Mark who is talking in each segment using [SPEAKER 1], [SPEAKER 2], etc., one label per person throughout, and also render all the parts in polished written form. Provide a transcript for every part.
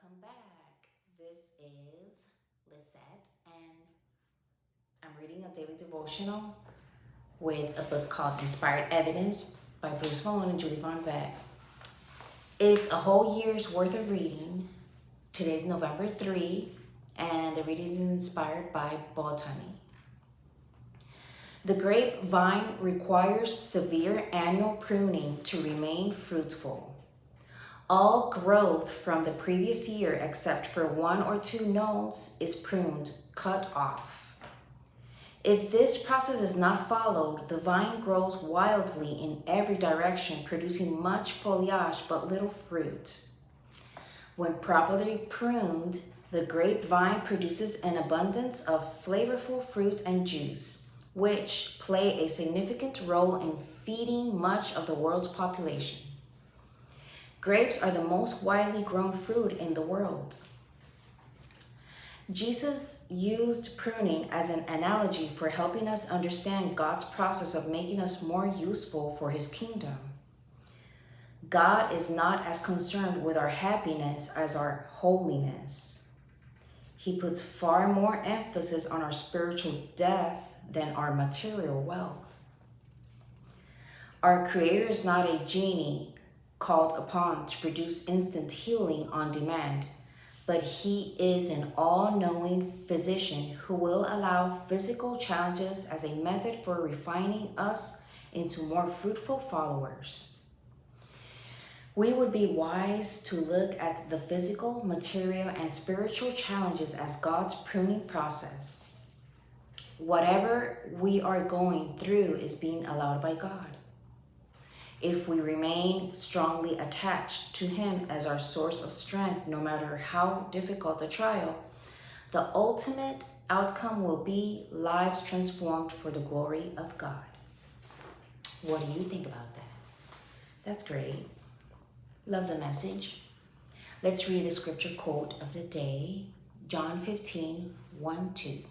[SPEAKER 1] Welcome back. This is Lisette, and I'm reading a daily devotional with a book called Inspired Evidence by Bruce Malone and Julie Von Vett. It's a whole year's worth of reading. Today's November 3, and the reading is inspired by botany. The grapevine requires severe annual pruning to remain fruitful. All growth from the previous year, except for one or two nodes, is pruned, cut off. If this process is not followed, the vine grows wildly in every direction, producing much foliage but little fruit. When properly pruned, the grapevine produces an abundance of flavorful fruit and juice, which play a significant role in feeding much of the world's population. Grapes are the most widely grown fruit in the world. Jesus used pruning as an analogy for helping us understand God's process of making us more useful for his kingdom. God is not as concerned with our happiness as our holiness. He puts far more emphasis on our spiritual depth than our material wealth. Our Creator is not a genie called upon to produce instant healing on demand, but he is an all-knowing physician who will allow physical challenges as a method for refining us into more fruitful followers. We would be wise to look at the physical, material, and spiritual challenges as God's pruning process. Whatever we are going through is being allowed by God. If we remain strongly attached to him as our source of strength, no matter how difficult the trial, the ultimate outcome will be lives transformed for the glory of God. What do you think about that? That's great. Love the message. Let's read the scripture quote of the day, John 15, 1-2.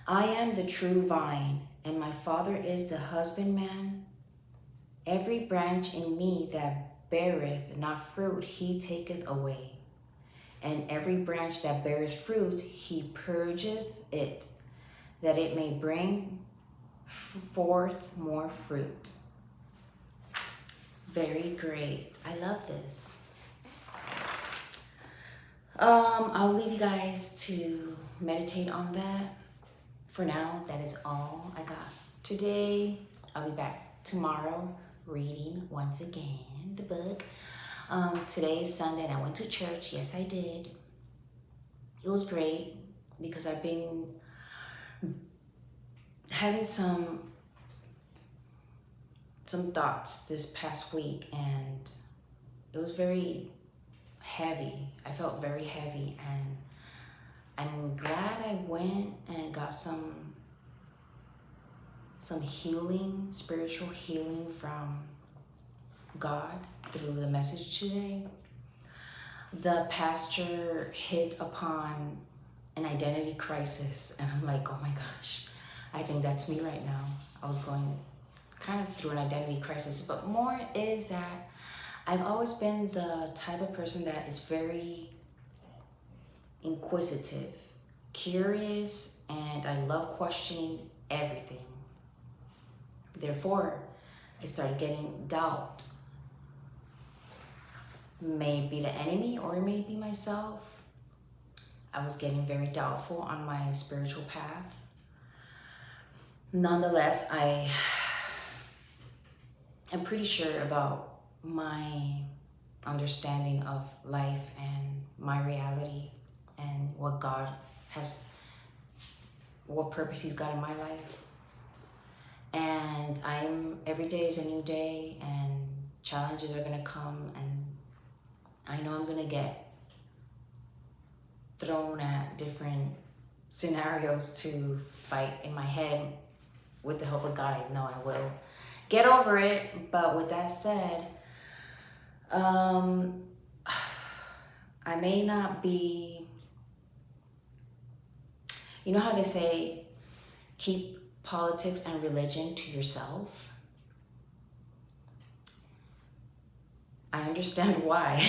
[SPEAKER 1] I am the true vine, and my Father is the husbandman. Every branch in me that beareth not fruit, he taketh away. And every branch that beareth fruit, he purgeth it, that it may bring forth more fruit. Very great. I love this. I'll leave you guys to meditate on that. For now, that is all I got today. I'll be back tomorrow reading once again the book. Today is Sunday and I went to church. Yes, I did. It was great because I've been having some thoughts this past week, and it was very heavy. I felt very heavy, and I'm glad I went and got some healing, spiritual healing from God through the message today. The pastor hit upon an identity crisis, and I'm like, oh my gosh, I think that's me right now. I was going kind of through an identity crisis, but more is that I've always been the type of person that is very inquisitive, curious, and I love questioning everything. Therefore, I started getting doubt. Maybe the enemy or it may be myself. I was getting very doubtful on my spiritual path. Nonetheless, I am pretty sure about my understanding of life and my reality and what purpose he's got in my life. And every day is a new day, and challenges are gonna come, and I know I'm gonna get thrown at different scenarios to fight in my head. With the help of God, I know I will get over it. But with that said, I may not be, you know how they say, keep politics and religion to yourself? I understand why.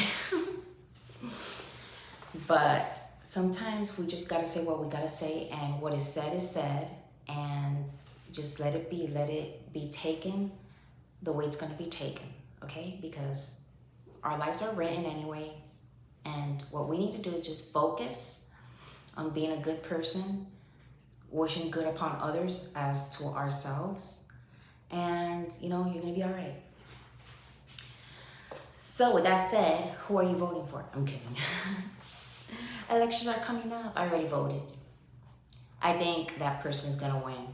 [SPEAKER 1] But sometimes we just gotta say what we gotta say, and what is said, and just let it be taken the way it's gonna be taken, okay? Because our lives are written anyway, and what we need to do is just focus on being a good person, wishing good upon others as to ourselves, and you know, you're gonna be all right. So with that said, who are you voting for? I'm kidding. Elections are coming up. I already voted. I think that person is gonna win.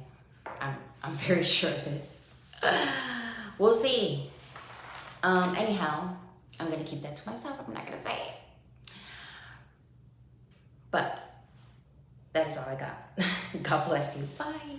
[SPEAKER 1] I'm very sure of it. We'll see. Anyhow, I'm gonna keep that to myself. I'm not gonna say it. But that is all I got. God bless you. Bye.